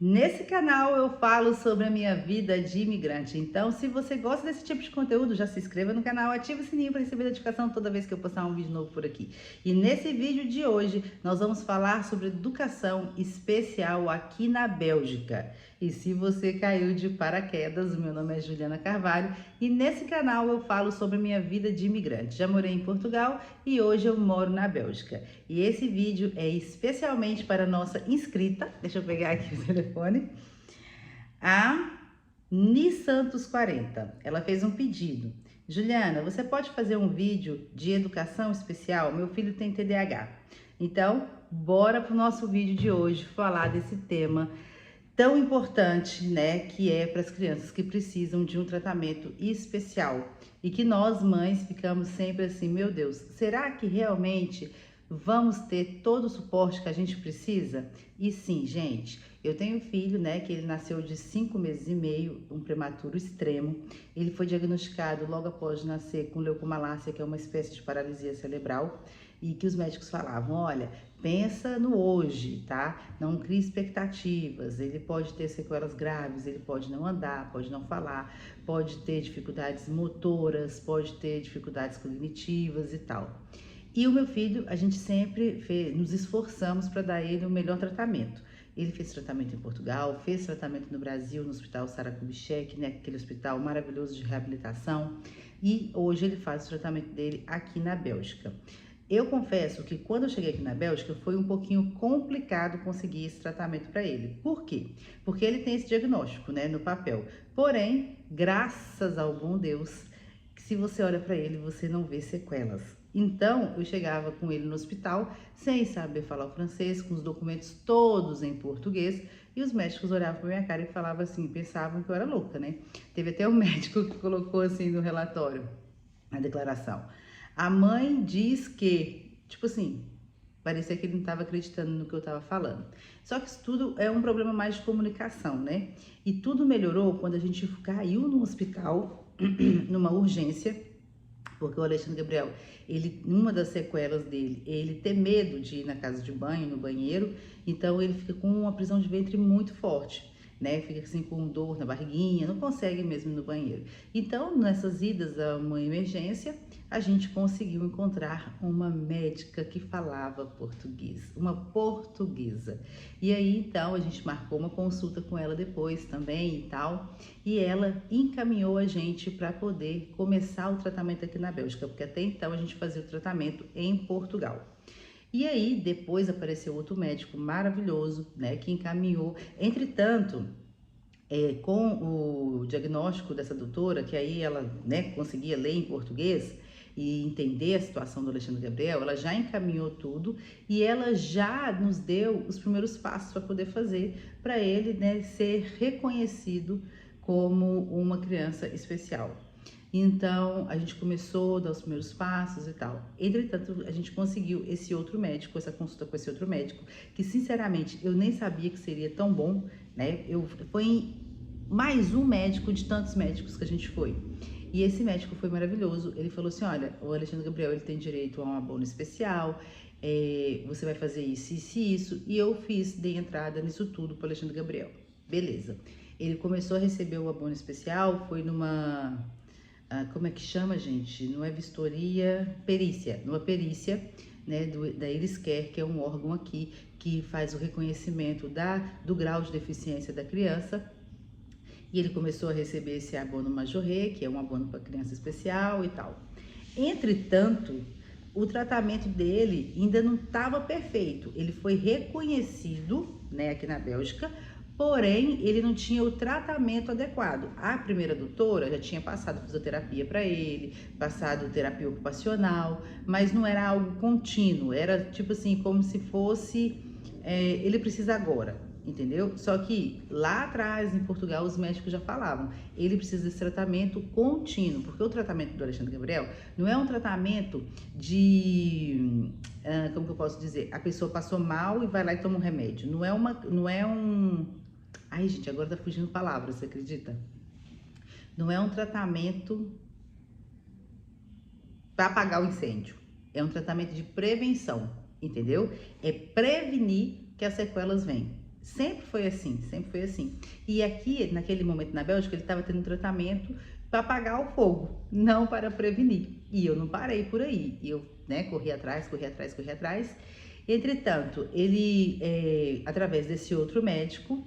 Nesse canal eu falo sobre a minha vida de imigrante, então se você gosta desse tipo de conteúdo, já se inscreva no canal, ative o sininho para receber notificação toda vez que eu postar um vídeo novo por aqui. E nesse vídeo de hoje nós vamos falar sobre educação especial aqui na Bélgica. E se você caiu de paraquedas, o meu nome é Juliana Carvalho e nesse canal eu falo sobre a minha vida de imigrante. Já morei em Portugal e hoje eu moro na Bélgica. E esse vídeo é especialmente para a nossa inscrita, deixa eu pegar aqui o telefone, a Ni Santos 40. Ela fez um pedido. Juliana, você pode fazer um vídeo de educação especial? Meu filho tem TDAH. Então, bora pro nosso vídeo de hoje falar desse tema tão importante, né, que é para as crianças que precisam de um tratamento especial e que nós mães ficamos sempre assim, meu Deus, será que realmente vamos ter todo o suporte que a gente precisa? E sim, gente, eu tenho um filho, né, que ele nasceu de 5 meses e meio, um prematuro extremo. Ele foi diagnosticado logo após nascer com leucomalácia, que é uma espécie de paralisia cerebral, e que os médicos falavam, olha, pensa no hoje, tá? Não crie expectativas. Ele pode ter sequelas graves, ele pode não andar, pode não falar, pode ter dificuldades motoras, pode ter dificuldades cognitivas e tal. E o meu filho, a gente sempre nos esforçamos para dar a ele o melhor tratamento. Ele fez tratamento em Portugal, fez tratamento no Brasil, no Hospital Sara Kubitschek, né, aquele hospital maravilhoso de reabilitação, e hoje ele faz o tratamento dele aqui na Bélgica. Eu confesso que quando eu cheguei aqui na Bélgica foi um pouquinho complicado conseguir esse tratamento para ele. Por quê? Porque ele tem esse diagnóstico, né, no papel. Porém, graças ao bom Deus, que se você olha para ele, você não vê sequelas. Então, eu chegava com ele no hospital, sem saber falar o francês, com os documentos todos em português, e os médicos olhavam para minha cara e falavam assim, pensavam que eu era louca, né? Teve até um médico que colocou assim no relatório, na declaração. A mãe diz que, tipo assim, parecia que ele não estava acreditando no que eu estava falando. Só que isso tudo é um problema mais de comunicação, né? E tudo melhorou quando a gente caiu no hospital, numa urgência, porque o Alexandre Gabriel, ele, uma das sequelas dele, ele tem medo de ir na casa de banho, no banheiro, então ele fica com uma prisão de ventre muito forte, né? Fica assim com dor na barriguinha, não consegue mesmo ir no banheiro. Então, nessas idas a uma emergência, a gente conseguiu encontrar uma médica que falava português, uma portuguesa. E aí, então, a gente marcou uma consulta com ela depois também e tal, e ela encaminhou a gente para poder começar o tratamento aqui na Bélgica, porque até então a gente fazia o tratamento em Portugal. E aí, depois apareceu outro médico maravilhoso, né, que encaminhou. Entretanto, com o diagnóstico dessa doutora, que aí ela, né, conseguia ler em português e entender a situação do Alexandre Gabriel, ela já encaminhou tudo e ela já nos deu os primeiros passos para poder fazer para ele, né, ser reconhecido como uma criança especial. Então, a gente começou a dar os primeiros passos e tal. Entretanto, a gente conseguiu esse outro médico, essa consulta com esse outro médico, que sinceramente eu nem sabia que seria tão bom, né? Foi mais um médico de tantos médicos que a gente foi. E esse médico foi maravilhoso. Ele falou assim: olha, o Alexandre Gabriel ele tem direito a um abono especial, você vai fazer isso, isso e isso. E eu dei entrada nisso tudo para o Alexandre Gabriel. Beleza. Ele começou a receber o abono especial, foi numa como é que chama, gente? Não é vistoria, perícia. Numa perícia, né, da Iriscare, que é um órgão aqui que faz o reconhecimento do grau de deficiência da criança. E ele começou a receber esse abono Majorê, que é um abono para criança especial e tal. Entretanto, o tratamento dele ainda não estava perfeito. Ele foi reconhecido, né, aqui na Bélgica, porém ele não tinha o tratamento adequado. A primeira doutora já tinha passado fisioterapia para ele, passado terapia ocupacional, mas não era algo contínuo, era tipo assim, como se fosse ele precisa agora, entendeu? Só que lá atrás, em Portugal, os médicos já falavam, ele precisa desse tratamento contínuo, porque o tratamento do Alexandre Gabriel não é um tratamento de, como que eu posso dizer, a pessoa passou mal e vai lá e toma um remédio. Não é um, ai gente, agora tá fugindo palavras, você acredita? Não é um tratamento para apagar o incêndio, é um tratamento de prevenção, entendeu? É prevenir que as sequelas vêm. Sempre foi assim, sempre foi assim. E aqui, naquele momento na Bélgica, ele estava tendo um tratamento para apagar o fogo, não para prevenir. E eu não parei por aí. Eu, né, corri atrás, corri atrás, corri atrás. Entretanto, ele, através desse outro médico,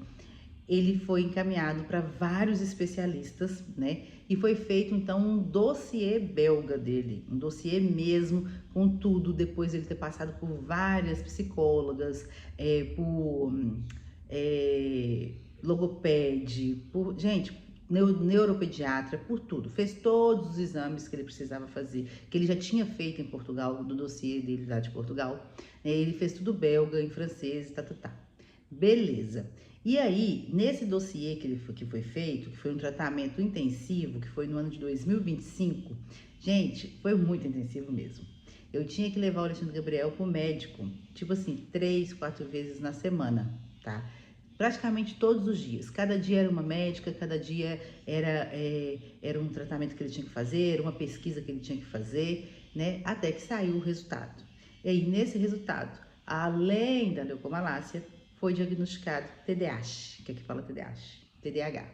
ele foi encaminhado para vários especialistas, né? E foi feito então um dossiê belga dele, um dossiê mesmo, com tudo, depois de ele ter passado por várias psicólogas, por logopede, por, gente, neuropediatra, por tudo. Fez todos os exames que ele precisava fazer, que ele já tinha feito em Portugal, do dossiê dele lá de Portugal. Ele fez tudo belga, em francês, tá. Beleza. E aí, nesse dossiê que foi feito, que foi um tratamento intensivo, que foi no ano de 2025, gente, foi muito intensivo mesmo. Eu tinha que levar o Alexandre Gabriel pro médico, tipo assim, 3, 4 vezes na semana, tá? Praticamente todos os dias. Cada dia era uma médica, cada dia era um tratamento que ele tinha que fazer, uma pesquisa que ele tinha que fazer, né? Até que saiu o resultado. E aí, nesse resultado, além da leucomalácia, foi diagnosticado TDAH, que aqui fala TDAH.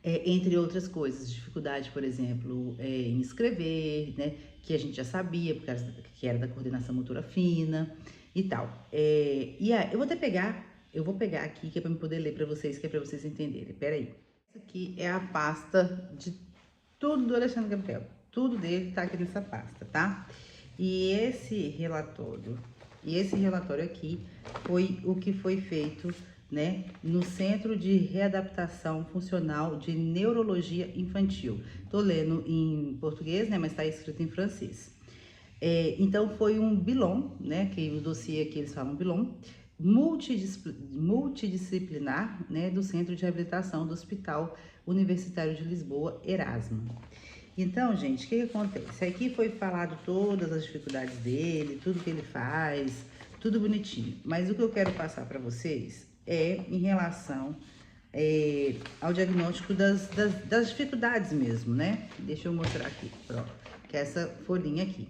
Entre outras coisas, dificuldade, por exemplo, em escrever, né, que a gente já sabia, porque que era da coordenação motora fina e tal. E aí, eu vou pegar aqui, que é para eu poder ler para vocês, que é para vocês entenderem. Peraí. Essa aqui é a pasta de tudo do Alexandre Gabriel. Tudo dele tá aqui nessa pasta, tá? E esse relatório aqui foi o que foi feito, né, no Centro de Readaptação Funcional de Neurologia Infantil. Tô lendo em português, né, mas tá escrito em francês. Então foi um bilom, né, que o dossiê aqui eles falam bilom, multidisciplinar, né, do Centro de Reabilitação do Hospital Universitário de Lisboa, Erasmo. Então, gente, o que acontece? Aqui foi falado todas as dificuldades dele, tudo que ele faz, tudo bonitinho. Mas o que eu quero passar para vocês é em relação ao diagnóstico das dificuldades mesmo, né? Deixa eu mostrar aqui, pronto, que é essa folhinha aqui.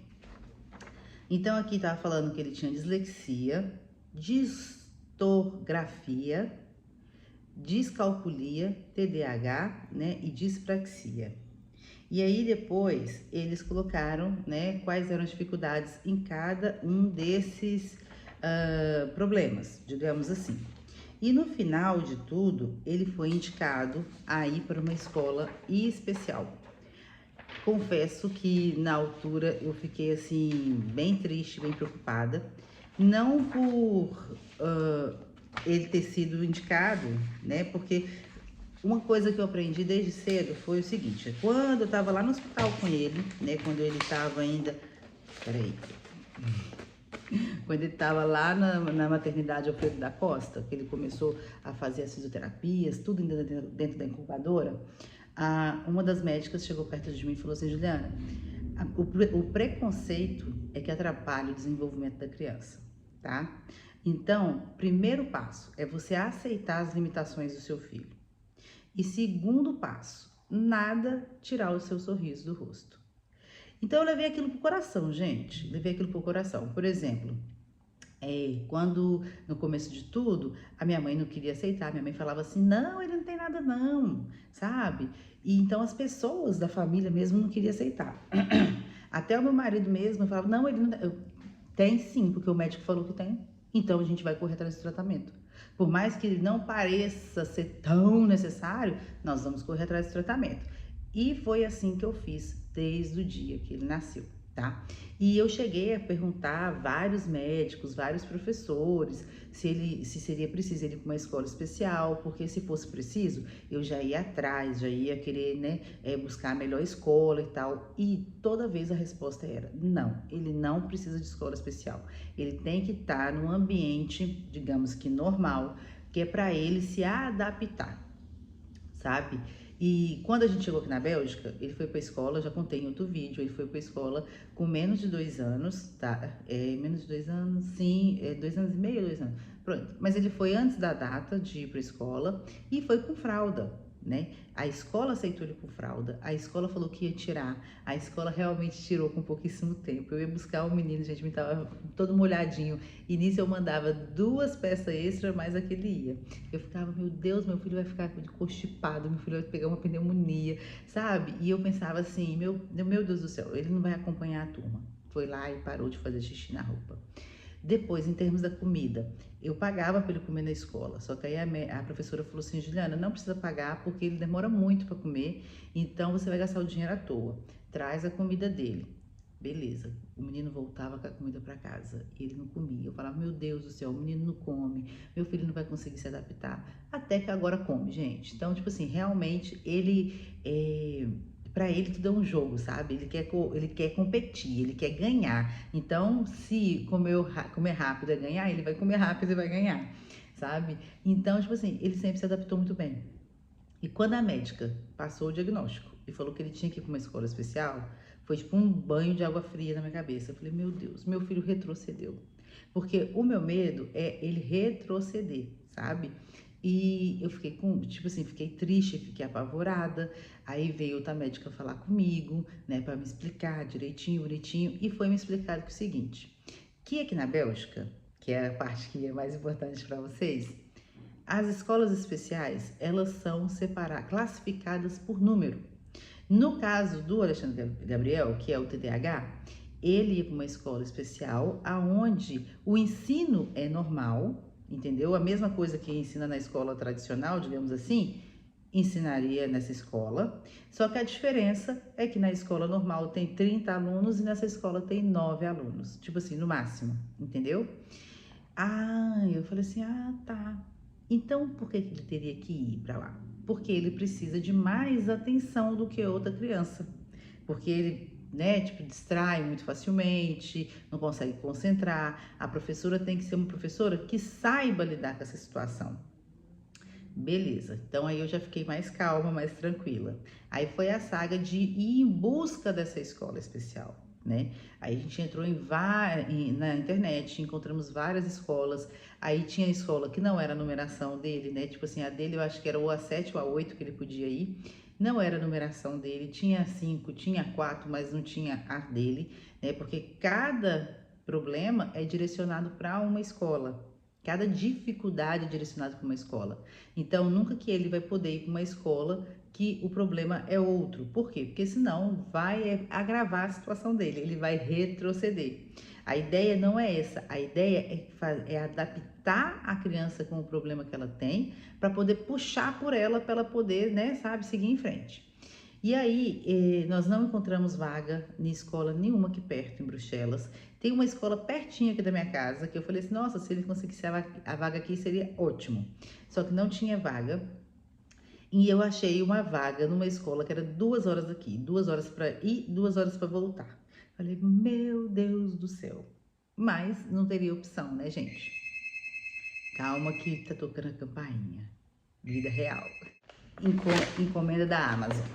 Então, aqui tava falando que ele tinha dislexia, distorgrafia, descalculia, TDAH, né, e dispraxia. E aí depois eles colocaram, né, quais eram as dificuldades em cada um desses problemas, digamos assim. E no final de tudo, ele foi indicado a ir para uma escola especial. Confesso que na altura eu fiquei assim, bem triste, bem preocupada. Não por ele ter sido indicado, né, porque uma coisa que eu aprendi desde cedo foi o seguinte: quando eu tava lá no hospital com ele, né, quando ele tava ainda, quando ele tava lá na maternidade Alfredo da Costa, que ele começou a fazer as fisioterapias, tudo dentro da incubadora, uma das médicas chegou perto de mim e falou assim: Juliana, o preconceito é que atrapalha o desenvolvimento da criança, tá? Então, primeiro passo é você aceitar as limitações do seu filho. E segundo passo, nada tirar o seu sorriso do rosto. Então eu levei aquilo pro coração, gente. Levei aquilo pro coração. Por exemplo, quando no começo de tudo, a minha mãe não queria aceitar. Minha mãe falava assim: não, ele não tem nada não, sabe? E então as pessoas da família mesmo não queriam aceitar. Até o meu marido mesmo falava: não, ele não tem sim, porque o médico falou que tem. Então a gente vai correr atrás do tratamento. Por mais que ele não pareça ser tão necessário, nós vamos correr atrás do tratamento. E foi assim que eu fiz desde o dia que ele nasceu, tá? E eu cheguei a perguntar a vários médicos, vários professores, se seria preciso ele ir para uma escola especial, porque se fosse preciso, eu já ia atrás, já ia querer, né, buscar a melhor escola e tal. E toda vez a resposta era: não, ele não precisa de escola especial. Ele tem que estar num ambiente, digamos que normal, que é para ele se adaptar, sabe? E quando a gente chegou aqui na Bélgica, ele foi pra escola, já contei em outro vídeo, ele foi pra escola com menos de 2 anos, tá? Menos de 2 anos, sim, 2 anos e meio, 2 anos. Pronto, mas ele foi antes da data de ir pra escola e foi com fralda, né? A escola aceitou ele com fralda, a escola falou que ia tirar, a escola realmente tirou com pouquíssimo tempo. Eu ia buscar o menino, gente, me tava todo molhadinho, e nisso eu mandava 2 peças extra, mais aquele ia. Eu ficava, meu Deus, meu filho vai ficar constipado, meu filho vai pegar uma pneumonia, sabe? E eu pensava assim, meu Deus do céu, ele não vai acompanhar a turma. Foi lá e parou de fazer xixi na roupa. Depois, em termos da comida, eu pagava para ele comer na escola, só que aí a professora falou assim, Juliana, não precisa pagar porque ele demora muito para comer, então você vai gastar o dinheiro à toa. Traz a comida dele. Beleza, o menino voltava com a comida para casa e ele não comia. Eu falava, meu Deus do céu, o menino não come, meu filho não vai conseguir se adaptar. Até que agora come, gente. Então, tipo assim, realmente para ele tudo é um jogo, sabe? Ele quer competir, ele quer ganhar. Então, se comer rápido é ganhar, ele vai comer rápido e vai ganhar, sabe? Então, tipo assim, ele sempre se adaptou muito bem. E quando a médica passou o diagnóstico e falou que ele tinha que ir para uma escola especial, foi tipo um banho de água fria na minha cabeça. Eu falei, meu Deus, meu filho retrocedeu. Porque o meu medo é ele retroceder, sabe? E eu fiquei tipo assim, fiquei triste, fiquei apavorada. Aí veio outra médica falar comigo, né, para me explicar direitinho, bonitinho, e foi me explicado que é o seguinte, que aqui na Bélgica, que é a parte que é mais importante para vocês, as escolas especiais, elas são classificadas por número. No caso do Alexandre Gabriel, que é o TDAH, ele ia para uma escola especial, aonde o ensino é normal, entendeu? A mesma coisa que ensina na escola tradicional, digamos assim, ensinaria nessa escola, só que a diferença é que na escola normal tem 30 alunos e nessa escola tem 9 alunos, tipo assim, no máximo, entendeu? Ah, eu falei assim, ah, tá. Então, por que ele teria que ir para lá? Porque ele precisa de mais atenção do que outra criança. Porque ele, né, tipo, distrai muito facilmente, não consegue concentrar. A professora tem que ser uma professora que saiba lidar com essa situação. Beleza, então aí eu já fiquei mais calma, mais tranquila. Aí foi a saga de ir em busca dessa escola especial, né? Aí a gente entrou na internet, encontramos várias escolas. Aí tinha escola que não era a numeração dele, né? Tipo assim, a dele eu acho que era ou a 7 ou a 8 que ele podia ir. Não era a numeração dele, tinha 5, tinha 4, mas não tinha a dele, né? Porque cada problema é direcionado para uma escola. Cada dificuldade é direcionada para uma escola. Então, nunca que ele vai poder ir para uma escola que o problema é outro. Por quê? Porque senão vai agravar a situação dele, ele vai retroceder. A ideia não é essa, a ideia é adaptar a criança com o problema que ela tem para poder puxar por ela, para ela poder, né, sabe, seguir em frente. E aí, nós não encontramos vaga em escola nenhuma aqui perto, em Bruxelas. Tem uma escola pertinho aqui da minha casa, que eu falei assim, nossa, se ele conseguisse a vaga aqui seria ótimo. Só que não tinha vaga. E eu achei uma vaga numa escola que era 2 horas daqui, 2 horas para ir, 2 horas para voltar. Falei, meu Deus do céu. Mas não teria opção, né, gente? Calma que tá tocando a campainha. Vida real. Encomenda da Amazon.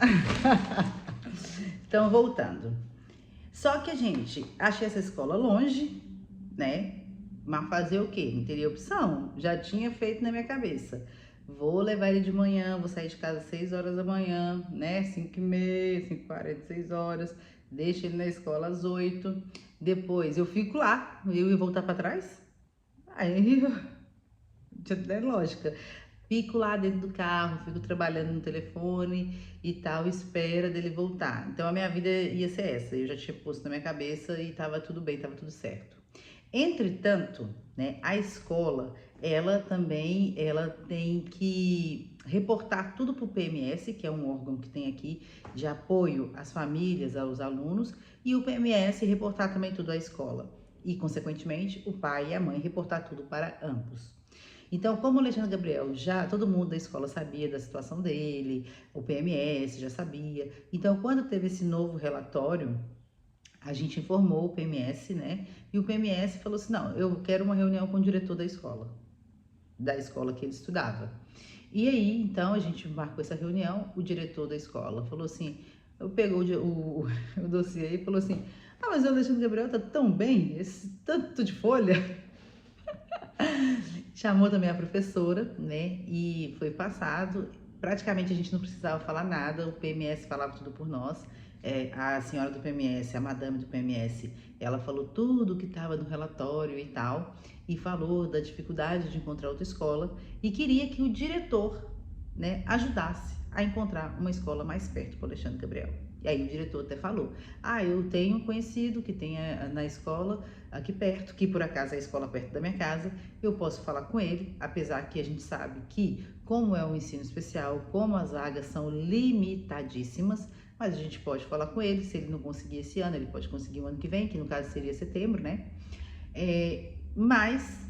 Então, voltando. Só que a gente achei essa escola longe, né? Mas fazer o quê? Não teria opção. Já tinha feito na minha cabeça. Vou levar ele de manhã, vou sair de casa às 6 horas da manhã, né? 5h30, 5h40, 6 horas. Deixo ele na escola às 8. Depois eu fico lá. Eu ia voltar para trás? Aí, é lógica. Fico lá dentro do carro, fico trabalhando no telefone e tal, espera dele voltar. Então a minha vida ia ser essa, eu já tinha posto na minha cabeça e tava tudo bem, tava tudo certo. Entretanto, né, a escola, ela também, ela tem que reportar tudo para o PMS, que é um órgão que tem aqui de apoio às famílias, aos alunos, e o PMS reportar também tudo à escola. E, consequentemente, o pai e a mãe reportar tudo para ambos. Então, como o Alexandre Gabriel todo mundo da escola sabia da situação dele, o PMS já sabia. Então, quando teve esse novo relatório, a gente informou o PMS, né? E o PMS falou assim: não, eu quero uma reunião com o diretor da escola que ele estudava. E aí, então, a gente marcou essa reunião, o diretor da escola falou assim, pegou o dossiê e falou assim, ah, mas o Alexandre Gabriel tá tão bem, esse tanto de folha. Chamou também a professora, né? E foi passado. praticamente a gente não precisava falar nada, o PMS falava tudo por nós. A senhora do PMS, a madame do PMS, ela falou tudo que estava no relatório e tal, e falou da dificuldade de encontrar outra escola e queria que o diretor, né, ajudasse a encontrar uma escola mais perto para o Alexandre Gabriel. E aí o diretor até falou, eu tenho um conhecido que tem na escola aqui perto, que por acaso é a escola perto da minha casa, eu posso falar com ele, apesar que a gente sabe que, como é um ensino especial, como as vagas são limitadíssimas, mas a gente pode falar com ele, se ele não conseguir esse ano, ele pode conseguir o ano que vem, que no caso seria setembro, né? Mas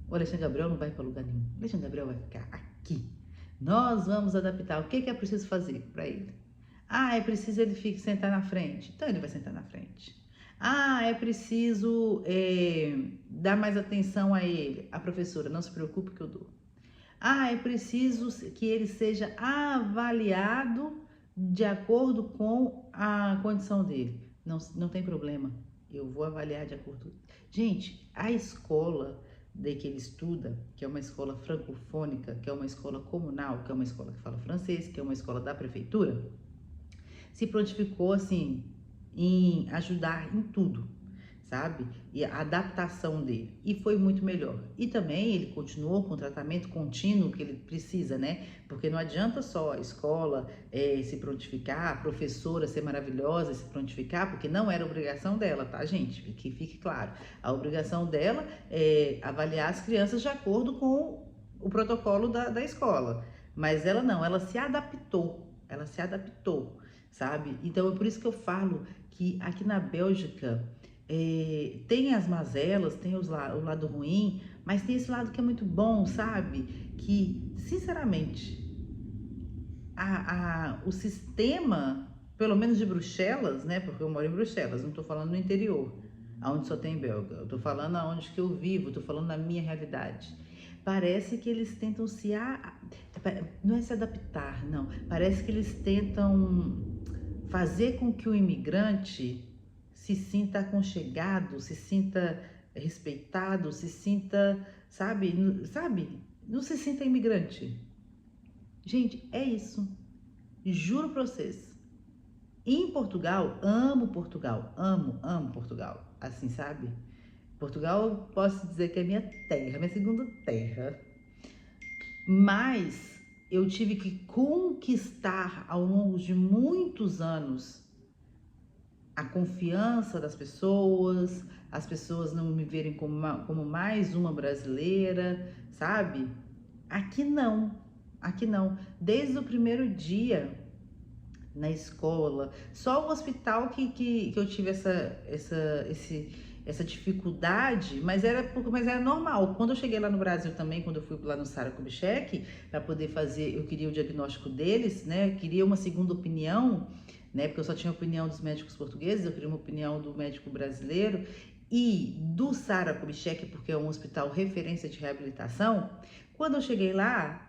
o Alexandre Gabriel não vai para lugar nenhum, o Alexandre Gabriel vai ficar aqui. Nós vamos adaptar, o que é preciso fazer para ele? É preciso ele sentar na frente. Então ele vai sentar na frente. É preciso dar mais atenção a ele. A professora, não se preocupe que eu dou. É preciso que ele seja avaliado de acordo com a condição dele. Não tem problema. Eu vou avaliar de acordo. Gente, a escola de que ele estuda, que é uma escola francofônica, que é uma escola comunal, que é uma escola que fala francês, que é uma escola da prefeitura, se prontificou assim em ajudar em tudo, sabe? E a adaptação dele. E foi muito melhor. E também ele continuou com o tratamento contínuo que ele precisa, né? Porque não adianta só a escola se prontificar, a professora ser maravilhosa, se prontificar, porque não era obrigação dela, tá, gente? Que fique claro. A obrigação dela é avaliar as crianças de acordo com o protocolo da escola. Mas ela não, ela se adaptou. Ela se adaptou, sabe? Então é por isso que eu falo que aqui na Bélgica tem as mazelas, tem o lado ruim, mas tem esse lado que é muito bom, sabe? Que, sinceramente, o sistema, pelo menos de Bruxelas, né? Porque eu moro em Bruxelas, não tô falando no interior, onde só tem belga. Eu tô falando aonde que eu vivo, tô falando na minha realidade. Parece que eles tentam não é se adaptar, não. Parece que eles tentam fazer com que o imigrante se sinta aconchegado, se sinta respeitado, se sinta, sabe, não se sinta imigrante. Gente, é isso. Juro pra vocês. Em Portugal, amo Portugal, amo Portugal, assim, sabe? Portugal, posso dizer que é minha terra, minha segunda terra. Mas eu tive que conquistar ao longo de muitos anos a confiança das pessoas, as pessoas não me verem como mais uma brasileira, sabe? Aqui não. Desde o primeiro dia na escola, só o hospital que eu tive essa dificuldade, mas era normal. Quando eu cheguei lá no Brasil também, quando eu fui lá no Sara Kubitschek, para poder fazer, eu queria o diagnóstico deles, né? Eu queria uma segunda opinião, né? Porque eu só tinha a opinião dos médicos portugueses, eu queria uma opinião do médico brasileiro e do Sara Kubitschek, porque é um hospital referência de reabilitação. Quando eu cheguei lá,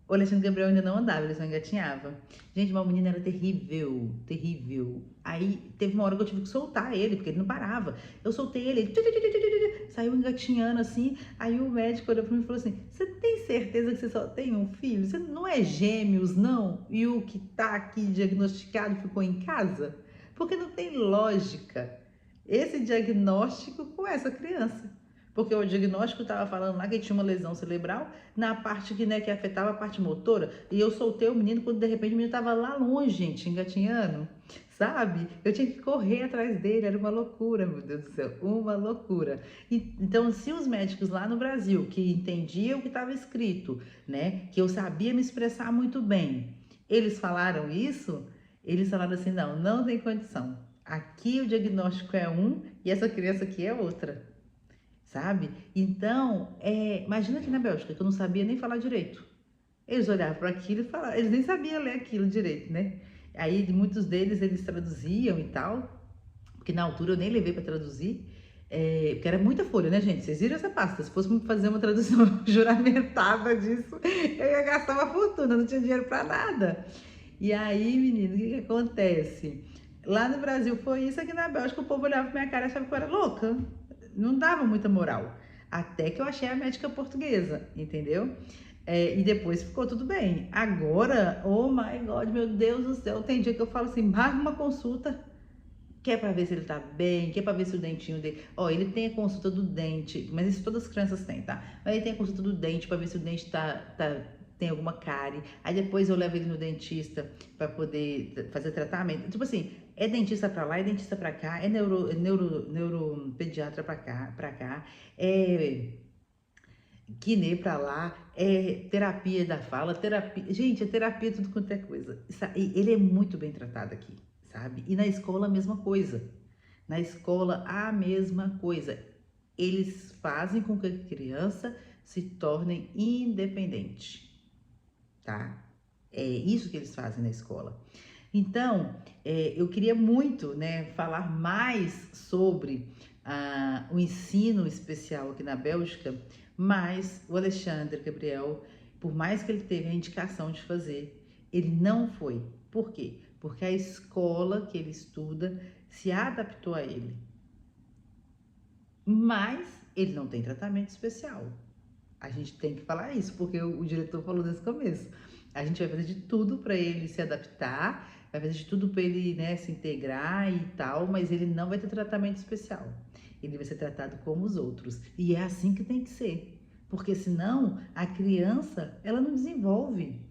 o Alexandre Gabriel ainda não andava, ele só engatinhava. Gente, mas o menino era terrível, terrível. Aí teve uma hora que eu tive que soltar ele, porque ele não parava. Eu soltei ele saiu engatinhando assim. Aí o médico olhou pra mim e falou assim: você tem certeza que você só tem um filho? Você não é gêmeos, não? E o que tá aqui diagnosticado ficou em casa? Porque não tem lógica esse diagnóstico com essa criança. Porque o diagnóstico estava falando lá que ele tinha uma lesão cerebral na parte que afetava a parte motora. E eu soltei o menino quando de repente o menino estava lá longe, gente, engatinhando, sabe? Eu tinha que correr atrás dele, era uma loucura, meu Deus do céu, uma loucura. Então, se os médicos lá no Brasil, que entendiam o que estava escrito, né, que eu sabia me expressar muito bem, eles falaram isso, eles falaram assim, não tem condição. Aqui o diagnóstico é um e essa criança aqui é outra. Sabe? Então, imagina aqui na Bélgica, que eu não sabia nem falar direito. Eles olhavam para aquilo e falavam, eles nem sabiam ler aquilo direito, né? Aí, muitos deles, eles traduziam e tal, porque na altura eu nem levei para traduzir, porque era muita folha, né, gente? Vocês viram essa pasta? Se fosse fazer uma tradução juramentada disso, eu ia gastar uma fortuna, não tinha dinheiro para nada. E aí, menino, o que acontece? Lá no Brasil foi isso, aqui na Bélgica o povo olhava pra minha cara e achava que eu era louca. Não dava muita moral. Até que eu achei a médica portuguesa, entendeu? E depois ficou tudo bem. Agora, oh my God, meu Deus do céu, tem dia que eu falo assim, marca uma consulta, que é pra ver se ele tá bem, que é pra ver se o dentinho dele... Ó, ele tem a consulta do dente, mas isso todas as crianças têm, tá? Mas ele tem a consulta do dente pra ver se o dente tem alguma cárie. Aí depois eu levo ele no dentista pra poder fazer tratamento. Tipo assim, é dentista pra lá, é dentista pra cá, é neuropediatra pra cá, é guinê pra lá, é terapia da fala, terapia... Gente, é terapia tudo quanto é coisa. Ele é muito bem tratado aqui, sabe? E na escola a mesma coisa. Na escola a mesma coisa. Eles fazem com que a criança se torne independente, tá? É isso que eles fazem na escola. Então, eu queria muito, né, falar mais sobre o ensino especial aqui na Bélgica, mas o Alexandre Gabriel, por mais que ele teve a indicação de fazer, ele não foi. Por quê? Porque a escola que ele estuda se adaptou a ele. Mas ele não tem tratamento especial. A gente tem que falar isso, porque o diretor falou desde o começo. A gente vai fazer de tudo para ele se adaptar, vai fazer de tudo para ele, né, se integrar e tal, mas ele não vai ter tratamento especial. Ele vai ser tratado como os outros. E é assim que tem que ser. Porque senão a criança, ela não desenvolve.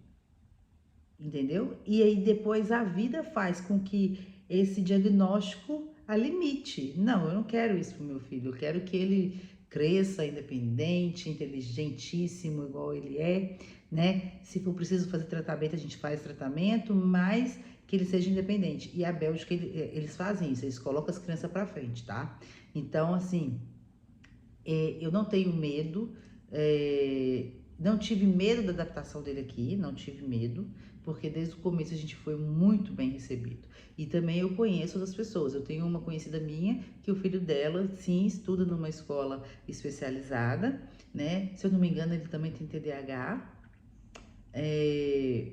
Entendeu? E aí depois a vida faz com que esse diagnóstico a limite. Não, eu não quero isso pro meu filho. Eu quero que ele cresça independente, inteligentíssimo, igual ele é, né? Se for preciso fazer tratamento, a gente faz tratamento, mas que ele seja independente. E a Bélgica, eles fazem isso, eles colocam as crianças para frente, tá? Então, assim, eu não tenho medo, não tive medo da adaptação dele aqui, não tive medo, porque desde o começo a gente foi muito bem recebido. E também eu conheço outras pessoas. Eu tenho uma conhecida minha que o filho dela, sim, estuda numa escola especializada, né? Se eu não me engano, ele também tem TDAH,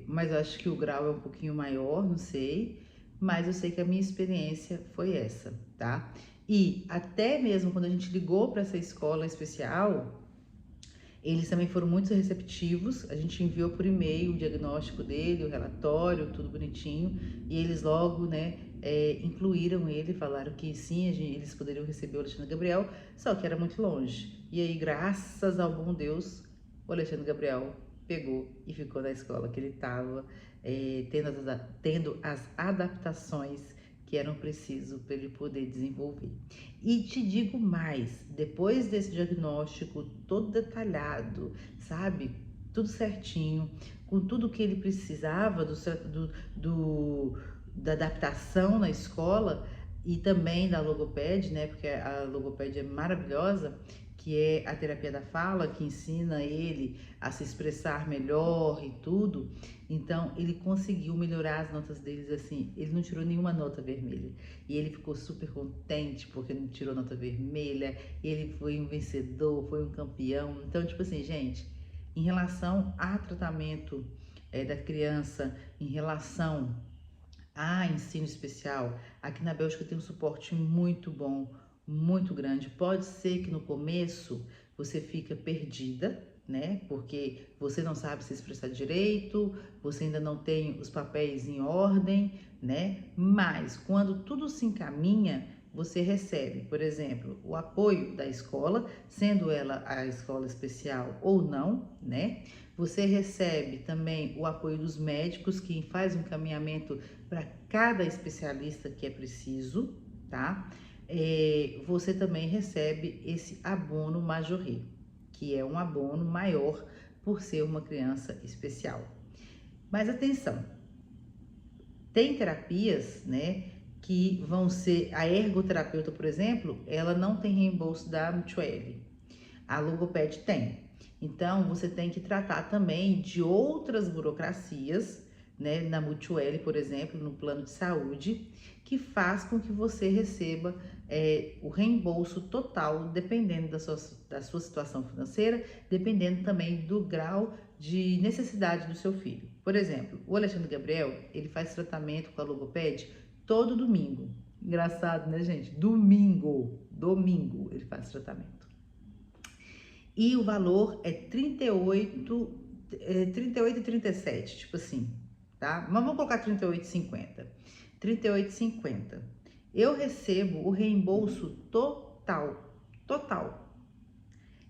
mas eu acho que o grau é um pouquinho maior, não sei. Mas eu sei que a minha experiência foi essa, tá? E até mesmo quando a gente ligou para essa escola especial, eles também foram muito receptivos. A gente enviou por e-mail o diagnóstico dele, o relatório, tudo bonitinho. E eles logo, né, incluíram ele, falaram que sim, eles poderiam receber o Alexandre Gabriel, só que era muito longe. E aí, graças ao bom Deus, o Alexandre Gabriel pegou e ficou na escola que ele estava, tendo as adaptações que eram preciso para ele poder desenvolver. E te digo mais, depois desse diagnóstico todo detalhado, sabe, tudo certinho, com tudo que ele precisava da adaptação na escola e também da logoped, né, porque a logoped é maravilhosa, que é a terapia da fala, que ensina ele a se expressar melhor e tudo. Então, ele conseguiu melhorar as notas deles assim, ele não tirou nenhuma nota vermelha. E ele ficou super contente porque não tirou nota vermelha, ele foi um vencedor, foi um campeão. Então, tipo assim, gente, em relação a tratamento da criança, em relação a ensino especial, aqui na Bélgica tem um suporte muito bom, muito grande. Pode ser que no começo você fica perdida, né? Porque você não sabe se expressar direito, você ainda não tem os papéis em ordem, né? Mas quando tudo se encaminha, você recebe, por exemplo, o apoio da escola, sendo ela a escola especial ou não, né? Você recebe também o apoio dos médicos, que faz um encaminhamento para cada especialista que é preciso, tá? Você também recebe esse abono Majorê, que é um abono maior por ser uma criança especial. Mas atenção, tem terapias, né, que vão ser, a ergoterapeuta, por exemplo, ela não tem reembolso da Mutuelle, a logoped tem. Então, você tem que tratar também de outras burocracias, né, na Mutuelle, por exemplo, no plano de saúde, que faz com que você receba o reembolso total, dependendo da sua situação financeira, dependendo também do grau de necessidade do seu filho. Por exemplo, o Alexandre Gabriel, ele faz tratamento com a logoped todo domingo. Engraçado, né, gente? Domingo ele faz tratamento. E o valor é 38, 38 e 37, tipo assim, tá? Mas vamos colocar 38 e 50. 38 e 50. Eu recebo o reembolso total, total.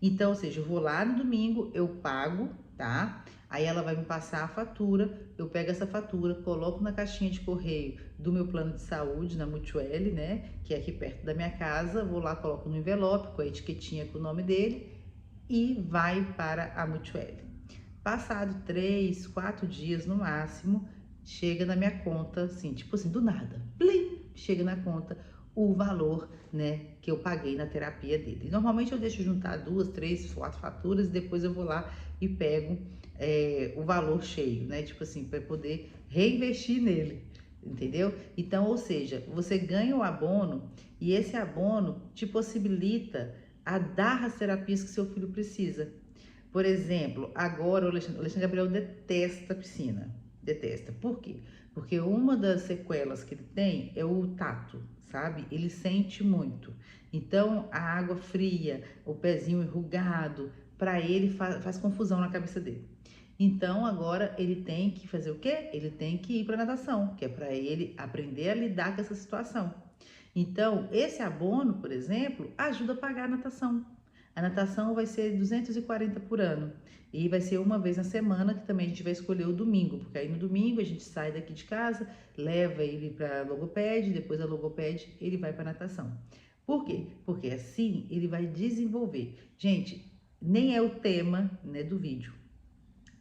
Então, ou seja, eu vou lá no domingo, eu pago, tá? Aí ela vai me passar a fatura, eu pego essa fatura, coloco na caixinha de correio do meu plano de saúde, na Mutuelle, né? Que é aqui perto da minha casa, vou lá, coloco no envelope com a etiquetinha com o nome dele e vai para a Mutuelle. Passado 3, 4 dias no máximo, chega na minha conta, assim, tipo assim, do nada, plim, chega na conta o valor, né, que eu paguei na terapia dele. Normalmente eu deixo juntar 2, 3, 4 faturas e depois eu vou lá e pego o valor cheio, né, tipo assim, para poder reinvestir nele, entendeu? Então, ou seja, você ganha o abono e esse abono te possibilita a dar as terapias que seu filho precisa. Por exemplo, agora o Alexandre Gabriel detesta a piscina. Detesta. Por quê? Porque uma das sequelas que ele tem é o tato, sabe? Ele sente muito. Então, a água fria, o pezinho enrugado, para ele faz confusão na cabeça dele. Então, agora ele tem que fazer o quê? Ele tem que ir para natação, que é para ele aprender a lidar com essa situação. Então, esse abono, por exemplo, ajuda a pagar a natação. A natação vai ser 240 por ano e vai ser uma vez na semana, que também a gente vai escolher o domingo, porque aí no domingo a gente sai daqui de casa, leva ele para a logopede, depois a logopede ele vai para natação. Por quê? Porque assim ele vai desenvolver. Gente, nem é o tema, né, do vídeo,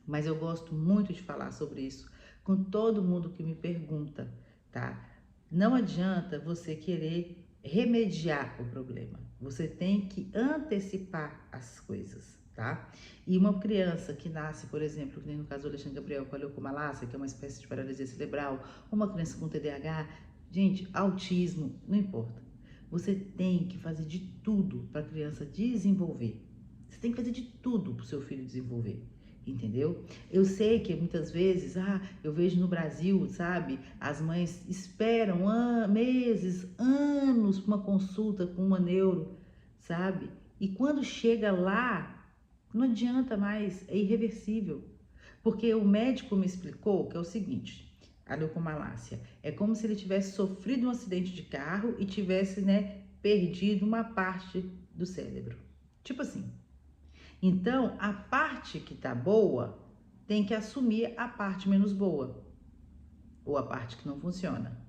mas eu gosto muito de falar sobre isso com todo mundo que me pergunta, tá? Não adianta você querer remediar o problema. Você tem que antecipar as coisas, tá? E uma criança que nasce, por exemplo, que nem no caso do Alexandre Gabriel com a leucomalácia, que é uma espécie de paralisia cerebral, uma criança com TDAH, gente, autismo, não importa. Você tem que fazer de tudo para a criança desenvolver. Você tem que fazer de tudo para o seu filho desenvolver. Entendeu? Eu sei que muitas vezes, eu vejo no Brasil, sabe, as mães esperam meses, anos para uma consulta com uma neuro, sabe? E quando chega lá, não adianta mais, é irreversível. Porque o médico me explicou que é o seguinte, a leucomalácia é como se ele tivesse sofrido um acidente de carro e tivesse, né, perdido uma parte do cérebro. Tipo assim. Então, a parte que tá boa tem que assumir a parte menos boa, ou a parte que não funciona.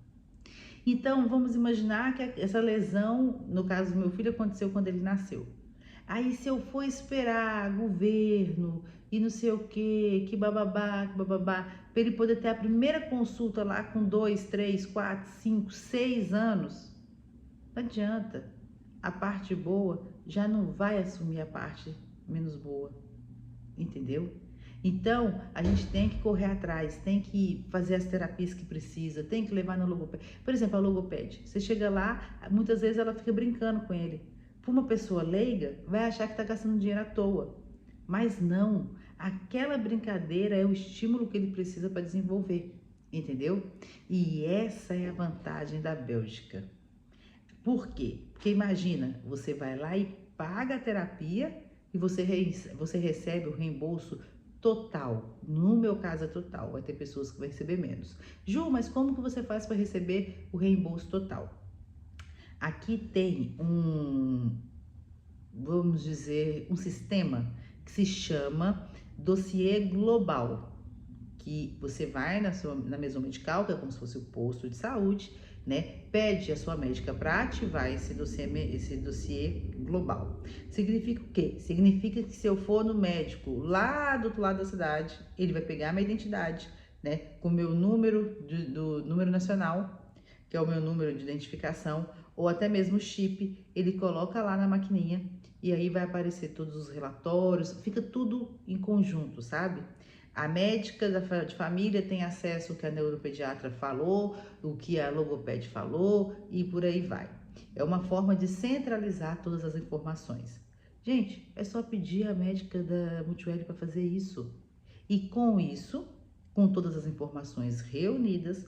Então, vamos imaginar que essa lesão, no caso do meu filho, aconteceu quando ele nasceu. Aí, se eu for esperar governo e não sei o que bababá, para ele poder ter a primeira consulta lá com 2, 3, 4, 5, 6 anos, não adianta. A parte boa já não vai assumir a parte menos boa, entendeu? Então, a gente tem que correr atrás, tem que fazer as terapias que precisa, tem que levar no logopede. Por exemplo, a logopede, você chega lá, muitas vezes ela fica brincando com ele. Para uma pessoa leiga, vai achar que está gastando dinheiro à toa. Mas não, aquela brincadeira é o estímulo que ele precisa para desenvolver, entendeu? E essa é a vantagem da Bélgica. Por quê? Porque imagina, você vai lá e paga a terapia e você recebe o reembolso total. No meu caso é total, vai ter pessoas que vão receber menos. Ju, mas como que você faz para receber o reembolso total? Aqui tem vamos dizer, um sistema que se chama Dossiê Global, que você vai na Maison Medical, que é como se fosse o posto de saúde, né? Pede a sua médica para ativar esse dossiê global. Significa o quê? Significa que se eu for no médico lá do outro lado da cidade, ele vai pegar a minha identidade, né? Com o meu número do número nacional, que é o meu número de identificação, ou até mesmo o chip, ele coloca lá na maquininha e aí vai aparecer todos os relatórios, fica tudo em conjunto, sabe? A médica de família tem acesso ao que a neuropediatra falou, o que a logopede falou e por aí vai. É uma forma de centralizar todas as informações. Gente, é só pedir a médica da Mutuelle para fazer isso. E com isso, com todas as informações reunidas,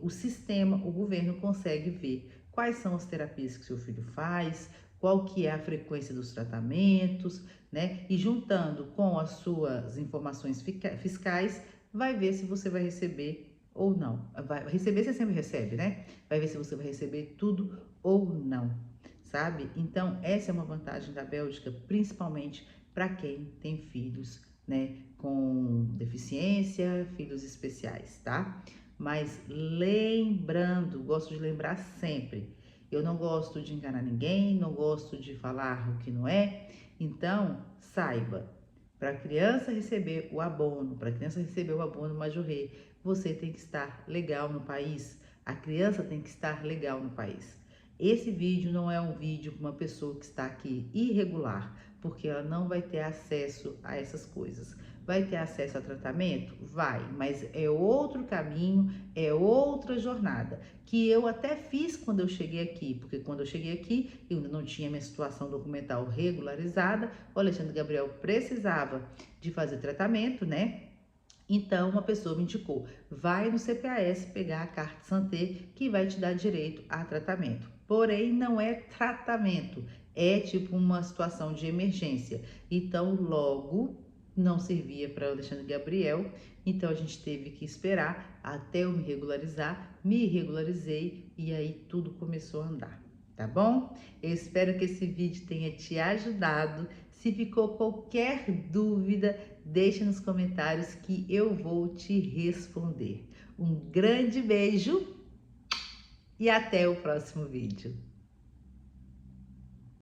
o sistema, o governo consegue ver quais são as terapias que seu filho faz, qual que é a frequência dos tratamentos, né? E juntando com as suas informações fiscais, vai ver se você vai receber ou não. Vai receber, você sempre recebe, né? Vai ver se você vai receber tudo ou não, sabe? Então, essa é uma vantagem da Bélgica, principalmente para quem tem filhos, né, com deficiência, filhos especiais, tá? Mas lembrando, gosto de lembrar sempre, eu não gosto de enganar ninguém, não gosto de falar o que não é, então saiba, para a criança receber o abono, para a criança receber o abono Majorê, você tem que estar legal no país, a criança tem que estar legal no país. Esse vídeo não é um vídeo para uma pessoa que está aqui irregular, porque ela não vai ter acesso a essas coisas. Vai ter acesso a tratamento? Vai, mas é outro caminho, é outra jornada, que eu até fiz quando eu cheguei aqui, porque quando eu cheguei aqui, eu ainda não tinha minha situação documental regularizada, o Alexandre Gabriel precisava de fazer tratamento, né? Então, uma pessoa me indicou, vai no CPAS pegar a carta santé que vai te dar direito a tratamento. Porém, não é tratamento, é tipo uma situação de emergência. Então, logo, não servia para o Alexandre Gabriel, então a gente teve que esperar até eu me regularizar, me regularizei e aí tudo começou a andar. Tá bom? Eu espero que esse vídeo tenha te ajudado. Se ficou qualquer dúvida, deixa nos comentários que eu vou te responder. Um grande beijo e até o próximo vídeo.